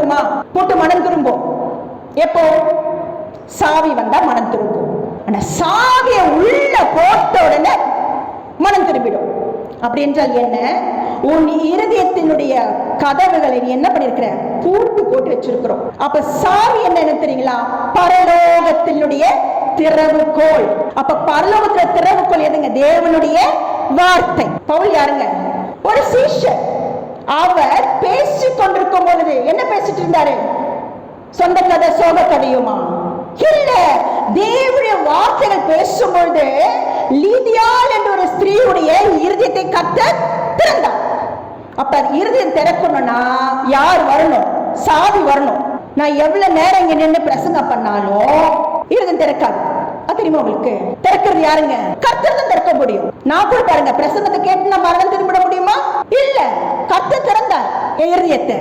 திரும்புமா? போட்டு மனம் திரும்பும். எப்போ? சாவி வந்தா மனம் திரும்பும். ஆனா சாவிய உள்ள போட்ட உடனே மனம் திரும்பிடும். அப்படி என்றால் என்ன? உன் இருதயத்தினுடைய கதவுகளை நீ என்ன பண்ணிருக்கிற? பூட்டு போட்டு வச்சிருக்கிறோம். அப்ப சாவி என்ன தெரியுங்களா? பரலோகத்தினுடைய திறவுகோல். அப்ப பரலோகத்துல திறவுகோல் எதுங்க? தேவனுடைய வார்த்தை. பவுல் யாருங்க? ஒரு சீஷர். அவர் பேசிக் கொண்டிருக்கும் பொழுது என்ன பேசிட்டு இருந்தாரு? சொந்த கதை, சோக கதையுமா? இல்ல, தேவனுடைய வார்த்தைகள் பேசும்பொழுது லீதியாள் என்ற ஒரு ஸ்திரீயுடைய இருதயத்தை கர்த்தர் திறந்தார். அப்ப இருதயம் திறக்கணும்னா யார் வரணும்? சாவி வரணும். நான் எவ்வளவு நேரம் இங்க நின்று பிரசங்கம் பண்ணாலும் இருதயம் திறக்காது. அது தெரியுமா உங்களுக்கு? திறக்கிறது யாருங்க? கர்த்தர் தான் திறக்க முடியும். நான் கூட பாருங்க, பிரசங்கத்தை கேட்டு நான் மரணம் திரும்பிட முடியுமா? இல்ல, கர்த்தர் திறந்தார் என் இருதயத்தை.